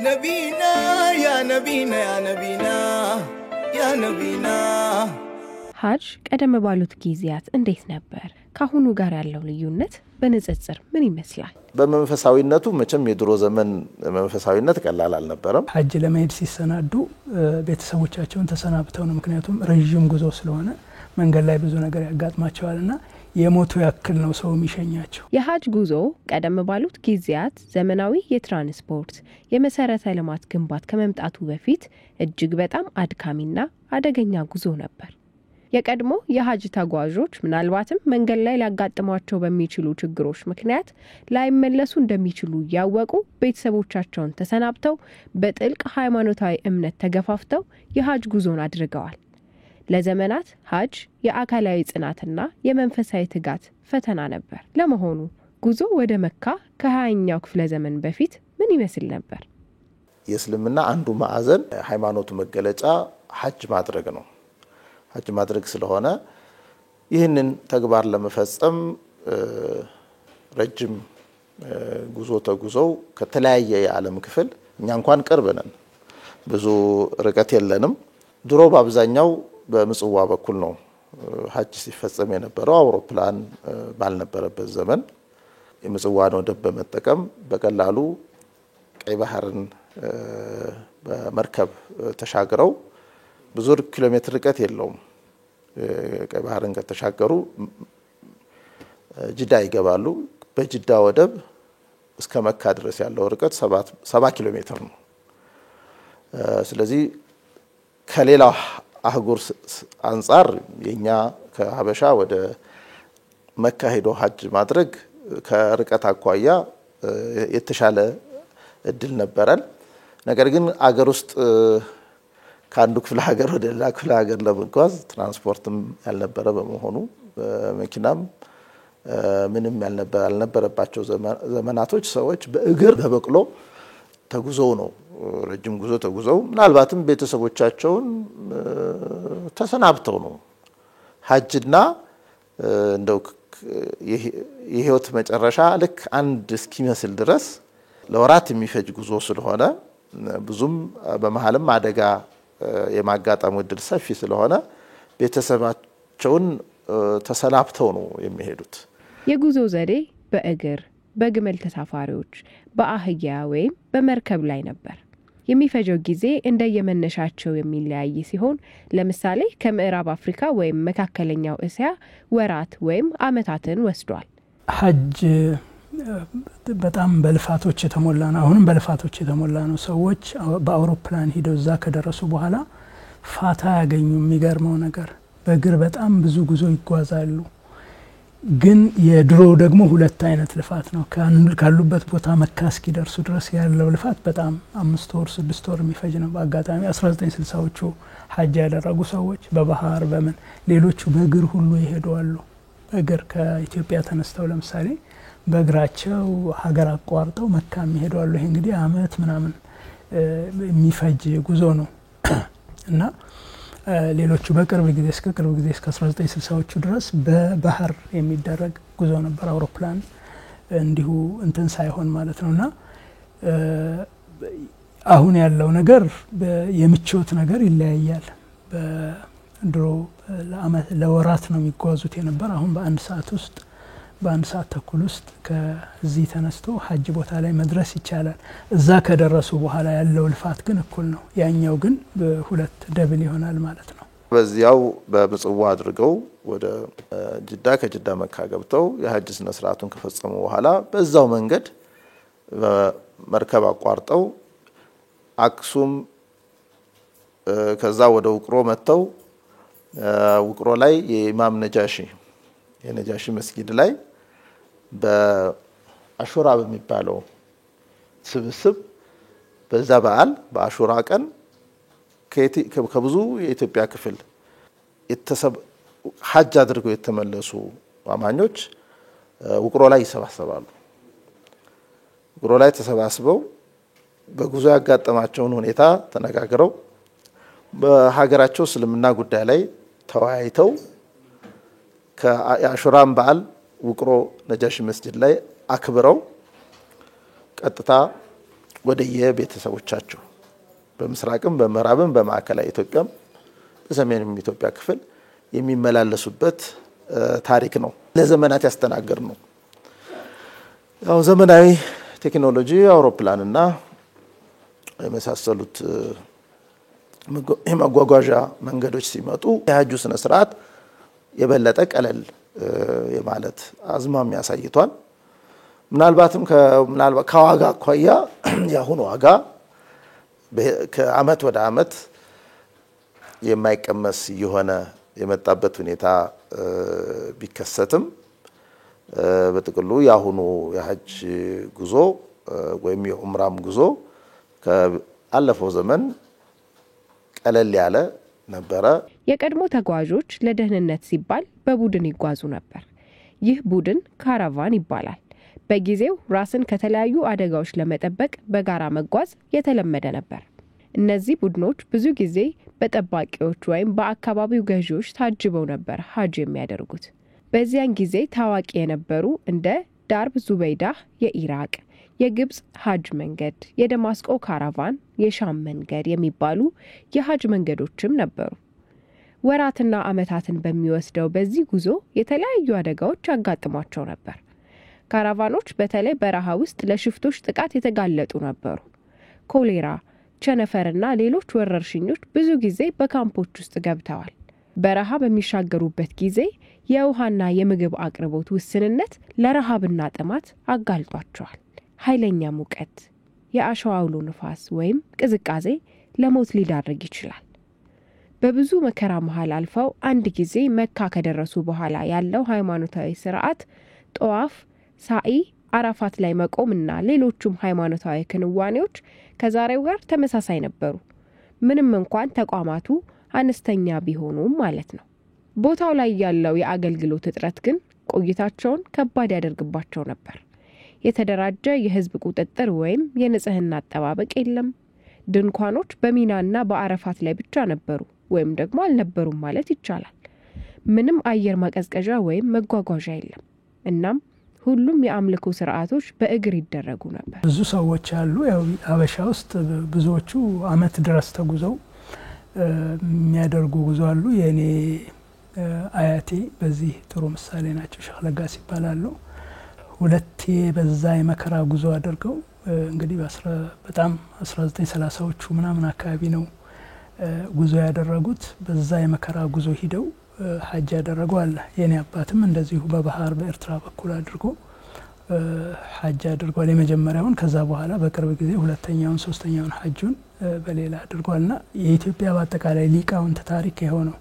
نبينا يا نبينا يا نبينا يا نبينا ሐጅ ቀደም ባሉት ጊዜያት እንዴት ነበር? ካሁኑ ጋር ያለው ልዩነት በንጽጽር ምን ይመስላል? በመንፈሳዊነቱ መቼም የድሮ ዘመን መንፈሳዊነት ቀላል አልነበረም። ሐጅ ለመሄድ ሲሰናዱ ቤተሰቦቻቸውን ተሰናብተው ነው። ምክንያቱም ረጅም ጉዞ ስለሆነ መንገድ ላይ ብዙ ነገር ያጋጥማቸዋልና የሞቱ ያክል ነው ሰው የሚሸኛቸው። የሐጅ ጉዞ ቀደም ባሉት ጊዜያት ዘመናዊ የትራንስፖርት የመሰረተ ልማት ግንባታ ከመምጣቱ በፊት እጅግ በጣም አድካሚና አደገኛ ጉዞ ነበር። የቀድሞ የሐጅ ተጓዦች ምናልባትም መንገድ ላይ ሊያጋጥሟቸው በሚችሉ ችግሮች ምክንያት ላይመለሱ እንደሚችሉ ያወቁ ቤተሰቦቻቸውን ተሰናብተው በጥልቅ ሃይማኖታዊ እምነት ተገፋፍተው የሐጅ ጉዞን አድርገዋል። ለዘመናት ሐጅ የአካላዊ ጽናትና የመንፈሳዊ ትጋት ፈተና ነበር። ለመሆኑ ጉዞ ወደ መካ ከ20ኛው ክፍለ ዘመን በፊት ምን ይመስል ነበር? የእስልምና አንዱ ማዕዘን ሃይማኖቱ መገለጫ ሐጅ ማድረግ ነው። ሐጅ ማድረግ ስለሆነ ይህንን ተግባር ለመፈጸም ረጅም ጉዞ ተጉዘው ከተለያየ የዓለም ክፍል እኛ እንኳን ቅርብ ነን፣ ብዙ ርቀት የለንም። ድሮ በአብዛኛው በምጽዋ በኩል ነው ሐጅ ሲፈጸም የነበረው። አውሮፕላን ባልነበረበት ዘመን የምጽዋን ወደብ በመጠቀም በቀላሉ ቀይ ባህርን በመርከብ ተሻግረው ብዙ ኪሎ ሜትር ርቀት የለውም። ቀይ ባህርን ከተሻገሩ ጅዳ ይገባሉ። በጅዳ ወደብ እስከ መካ ድረስ ያለው ርቀት 7 ኪሎ ሜትር ነው። ስለዚህ ከሌላው አህጉር አንፃር የኛ ከሀበሻ ወደ መካ ሄዶ ሐጅ ማድረግ ከርቀት አኳያ የተሻለ እድል ነበረን። ነገር ግን አገር ውስጥ ከአንዱ ክፍለ ሀገር ወደ ሌላ ክፍለ ሀገር ለመጓዝ ትራንስፖርትም ያልነበረ በመሆኑ መኪናም ምንም ያልነበረባቸው ዘመናቶች ሰዎች በእግር በበቅሎ ተጉዘው ነው ረጅም ጉዞ ተጉዘው ምናልባትም ቤተሰቦቻቸውን ተሰናብተው ነው ሐጅና እንደው የህይወት መጨረሻ ልክ አንድ እስኪመስል ድረስ ለወራት የሚፈጅ ጉዞ ስለሆነ ብዙም በመሃልም አደጋ የማጋጠሙ እድል ሰፊ ስለሆነ ቤተሰባቸውን ተሰናብተው ነው የሚሄዱት። የጉዞ ዘዴ በእግር፣ በግመል ተሳፋሪዎች፣ በአህያ ወይም በመርከብ ላይ ነበር። የሚፈጀው ጊዜ እንደየመነሻቸው የሚለያይ ሲሆን ለምሳሌ ከምዕራብ አፍሪካ ወይም መካከለኛው እስያ ወራት ወይም አመታትን ወስዷል። ሐጅ በጣም በልፋቶች የተሞላ ነው። አሁንም በልፋቶች የተሞላ ነው። ሰዎች በአውሮፕላን ሄደው እዛ ከደረሱ በኋላ ፋታ ያገኙ። የሚገርመው ነገር በእግር በጣም ብዙ ጉዞ ይጓዛሉ። ግን የድሮ ደግሞ ሁለት አይነት ልፋት ነው። ካሉበት ቦታ መካ እስኪደርሱ ድረስ ያለው ልፋት በጣም 5 ወር 6 ወር የሚፈጅ ነው። በአጋጣሚ 1960ዎቹ ሐጅ ያደረጉ ሰዎች በባህር በመን ሌሎቹ በእግር ሁሉ ይሄዳሉ። በእግር ከኢትዮጵያ ተነስተው ለምሳሌ በእግራቸው ሀገር አቋርጠው መካ ይሄዳሉ። ይሄ እንግዲህ አመት ምናምን የሚፈጅ ጉዞ ነው እና ሌሎቹ በቅርብ ጊዜ እስከ 1960ዎቹ ድረስ በባህር የሚደረግ ጉዞ ነበር። አውሮፕላን እንዲሁ እንትን ሳይሆን ማለት ነውና አሁን ያለው ነገር የምቾት ነገር ይለያያል። በድሮ ለወራት ነው የሚጓዙት የነበር። አሁን በአንድ ሰዓት ተኩል ውስጥ ከዚህ ተነስቶ ሐጅ ቦታ ላይ መድረስ ይቻላል። እዛ ከደረሱ በኋላ ያለው ልፋት ግን እኩል ነው። ያኛው ግን በሁለት ደብል ይሆናል ማለት ነው። በዚያው በምጽዋ አድርገው ወደ ጅዳ ከጅዳ መካ ገብተው የሐጅ ስነ ስርዓቱን ከፈጸሙ በኋላ በዛው መንገድ መርከብ አቋርጠው አክሱም ከዛ ወደ ውቅሮ መተው ውቅሮ ላይ የኢማም የነጃሺ መስጊድ ላይ በአሹራ በሚባለው ስብስብ በዛ በዓል በአሹራ ቀን ከብዙ የኢትዮጵያ ክፍል ሐጅ አድርገው የተመለሱ አማኞች ውቅሮ ላይ ይሰባሰባሉ። ውቅሮ ላይ ተሰባስበው በጉዞ ያጋጠማቸውን ሁኔታ ተነጋግረው በሀገራቸው እስልምና ጉዳይ ላይ ተወያይተው ከአሹራን በዓል ውቅሮ ነጃሺ መስጊድ ላይ አክብረው ቀጥታ ወደ የቤተሰቦቻቸው በምስራቅም በምዕራብም በማዕከላዊ ኢትዮጵያም በሰሜንም ኢትዮጵያ ክፍል የሚመላለሱበት ታሪክ ነው። ለዘመናት ያስተናገር ነው። ያው ዘመናዊ ቴክኖሎጂ አውሮፕላንና የመሳሰሉት የመጓጓዣ መንገዶች ሲመጡ የሐጁ ስነ ስርዓት የበለጠ ቀለል የማለት አዝማሚያ ያሳይቷል። ምናልባትም ከዋጋ አኳያ ያሁኑ ዋጋ ከአመት ወደ አመት የማይቀመስ የሆነ የመጣበት ሁኔታ ቢከሰትም በጥቅሉ ያሁኑ የሐጅ ጉዞ ወይም የኡምራም ጉዞ ከአለፈው ዘመን ቀለል ያለ ነበረ። የቀድሞ ተጓዦች ለደህንነት ሲባል በቡድን ይጓዙ ነበር። ይህ ቡድን ካራቫን ይባላል። በጊዜው ራስን ከተለያዩ አደጋዎች ለመጠበቅ በጋራ መጓዝ የተለመደ ነበር። እነዚህ ቡድኖች ብዙ ጊዜ በጠባቂዎች ወይም በአካባቢው ገዢዎች ታጅበው ነበር ሐጅ የሚያደርጉት። በዚያን ጊዜ ታዋቂ የነበሩ እንደ ዳርብ ዙበይዳህ የኢራቅ፣ የግብጽ ሐጅ መንገድ፣ የደማስቆ ካራቫን፣ የሻም መንገድ የሚባሉ የሐጅ መንገዶችም ነበሩ። ወራትና አመታትን በሚወስደው በዚህ ጉዞ የተለያዩ አደጋዎች ያጋጥሟቸው ነበር። ካራቫኖች በተለይ በረሃ ውስጥ ለሽፍቶች ጥቃት የተጋለጡ ነበሩ። ኮሌራ፣ ቸነፈርና ሌሎች ወረርሽኞች ብዙ ጊዜ በካምፖች ውስጥ ገብተዋል። በረሃ በሚሻገሩበት ጊዜ የውሃና የምግብ አቅርቦት ውስንነት ለረሃብና ጥማት አጋልጧቸዋል። ኃይለኛ ሙቀት፣ የአሸዋ አውሎ ንፋስ ወይም ቅዝቃዜ ለሞት ሊዳርግ ይችላል። በብዙ መከራ መሃል አልፈው አንድ ጊዜ መካ ከደረሱ በኋላ ያለው ሃይማኖታዊ ስርዓት ጧፍ፣ ሳኢ፣ አራፋት ላይ መቆምና ሌሎችም ሃይማኖታዊ ክንዋኔዎች ከዛሬው ጋር ተመሳሳይ ነበሩ። ምንም እንኳን ተቋማቱ አነስተኛ ቢሆኑም ማለት ነው። ቦታው ላይ ያለው የአገልግሎት እጥረት ግን ቆይታቸውን ከባድ ያደርግባቸው ነበር። የተደራጀ የህዝብ ቁጥጥር ወይም የንጽህና አጠባበቅ የለም። ድንኳኖች በሚናና በአረፋት ላይ ብቻ ነበሩ ወይም ደግሞ አልነበሩም ማለት ይቻላል። ምንም አየር ማቀዝቀዣ ወይም መጓጓዣ የለም። እናም ሁሉም የአምልኮ ስርዓቶች በእግር ይደረጉ ነበር። ብዙ ሰዎች አሉ። ያው ሀበሻ ውስጥ ብዙዎቹ አመት ድረስ ተጉዘው የሚያደርጉ ጉዞ አሉ። የኔ አያቴ በዚህ ጥሩ ምሳሌ ናቸው። ሼህ ለጋስ ይባላሉ። ሁለቴ በዛ የመከራ ጉዞ አድርገው እንግዲህ በጣም 1930ዎቹ ምናምን አካባቢ ነው ጉዞ ያደረጉት። በዛ የመከራ ጉዞ ሂደው ሐጅ ያደረጉ አለ። የኔ አባትም እንደዚሁ በባህር በኤርትራ በኩል አድርጎ ሐጅ አድርጓል የመጀመሪያውን። ከዛ በኋላ በቅርብ ጊዜ ሁለተኛውን ሶስተኛውን ሐጁን በሌላ አድርጓልና የኢትዮጵያ በአጠቃላይ ሊቃውንት ታሪክ የሆነው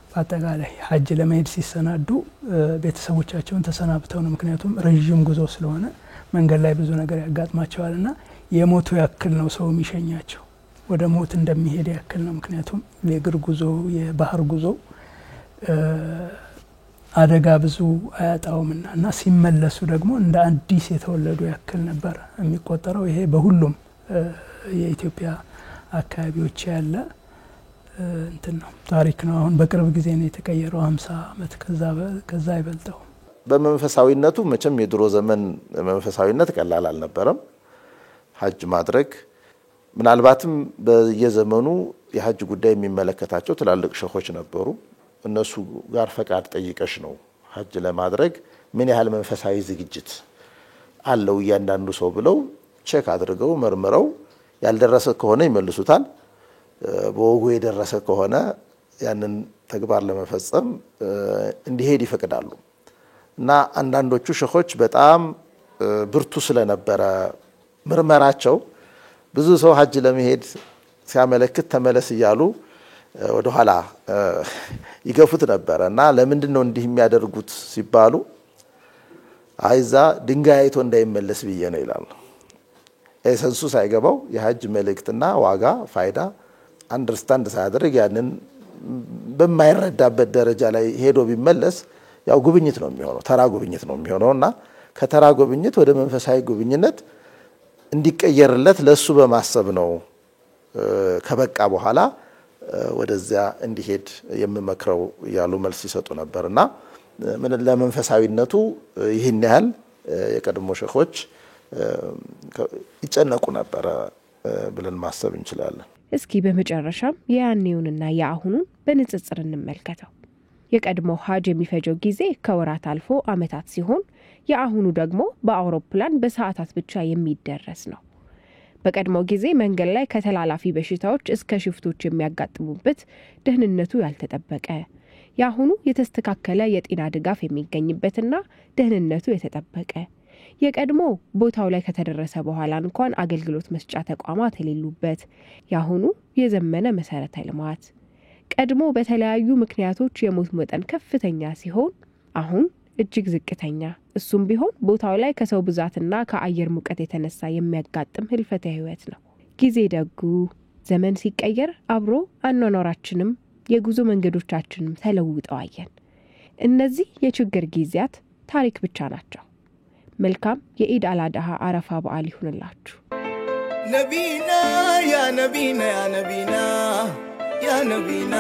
በአጠቃላይ ሐጅ ለመሄድ ሲሰናዱ ቤተሰቦቻቸውን ተሰናብተው ነው። ምክንያቱም ረጅም ጉዞ ስለሆነ መንገድ ላይ ብዙ ነገር ያጋጥማቸዋልና የሞቱ ያክል ነው ሰው የሚሸኛቸው፣ ወደ ሞት እንደሚሄድ ያክል ነው። ምክንያቱም የእግር ጉዞ የባህር ጉዞ አደጋ ብዙ አያጣውምና እና ሲመለሱ ደግሞ እንደ አዲስ የተወለዱ ያክል ነበር የሚቆጠረው። ይሄ በሁሉም የኢትዮጵያ አካባቢዎች ያለ እንትን ነው ታሪክ ነው። አሁን በቅርብ ጊዜ ነው የተቀየረው 50 አመት ከዛ ይበልጣው። በመንፈሳዊነቱ መቼም የድሮ ዘመን መንፈሳዊነት ቀላል አልነበረም። ሐጅ ማድረግ ምናልባትም በየዘመኑ የሐጅ ጉዳይ የሚመለከታቸው ትላልቅ ሸኾች ነበሩ። እነሱ ጋር ፈቃድ ጠይቀሽ ነው ሐጅ ለማድረግ ምን ያህል መንፈሳዊ ዝግጅት አለው እያንዳንዱ ሰው ብለው ቼክ አድርገው መርምረው ያልደረሰ ከሆነ ይመልሱታል። በወጉ የደረሰ ከሆነ ያንን ተግባር ለመፈጸም እንዲሄድ ይፈቅዳሉ። እና አንዳንዶቹ ሸኾች በጣም ብርቱ ስለነበረ ምርመራቸው ብዙ ሰው ሐጅ ለመሄድ ሲያመለክት ተመለስ እያሉ ወደ ኋላ ይገፉት ነበር። እና ለምንድን ነው እንዲህ የሚያደርጉት ሲባሉ አይዛ ድንጋይ አይቶ እንዳይመለስ ብዬ ነው ይላሉ። ኤሰንሱ ሳይገባው የሐጅ መልእክትና ዋጋ ፋይዳ አንደርስታንድ ሳያደርግ ያንን በማይረዳበት ደረጃ ላይ ሄዶ ቢመለስ ያው ጉብኝት ነው የሚሆነው፣ ተራ ጉብኝት ነው የሚሆነውና ከተራ ጉብኝት ወደ መንፈሳዊ ጉብኝነት እንዲቀየርለት ለሱ በማሰብ ነው ከበቃ በኋላ ወደዚያ እንዲሄድ የምመክረው ያሉ መልስ ይሰጡ ነበርና ምን ለመንፈሳዊነቱ ይህን ያህል የቀድሞ ሸኾች ይጨነቁ ነበር ብለን ማሰብ እንችላለን። እስኪ በመጨረሻም ያኔውንና ያአሁኑን በንጽጽር እንመልከተው። የቀድሞው ሀጅ የሚፈጀው ጊዜ ከወራት አልፎ አመታት ሲሆን ያአሁኑ ደግሞ በአውሮፕላን በሰዓታት ብቻ የሚደረስ ነው። በቀድሞው ጊዜ መንገድ ላይ ከተላላፊ በሽታዎች እስከ ሽፍቶች የሚያጋጥሙበት ደህንነቱ ያልተጠበቀ፣ ያአሁኑ የተስተካከለ የጤና ድጋፍ የሚገኝበትና ደህንነቱ የተጠበቀ፣ የቀድሞ ቦታው ላይ ከተደረሰ በኋላ እንኳን አገልግሎት መስጫ ተቋማት የሌሉበት፣ ያአሁኑ የዘመነ መሰረተ ልማት፣ ቀድሞ በተለያዩ ምክንያቶች የሞት መጠን ከፍተኛ ሲሆን አሁን እጅግ ዝቅተኛ፣ እሱም ቢሆን ቦታው ላይ ከሰው ብዛትና ከአየር ሙቀት የተነሳ የሚያጋጥም ህልፈተ ህይወት ነው። ጊዜ ደጉ ዘመን ሲቀየር አብሮ አኗኗራችንም የጉዞ መንገዶቻችንም ተለውጠው አየን። እነዚህ የችግር ጊዜያት ታሪክ ብቻ ናቸው። መልካም የኢድ አልአድሃ አረፋ በዓል ይሁንላችሁ። ነቢና ያ ነቢና ያ ነቢና ያ ነቢና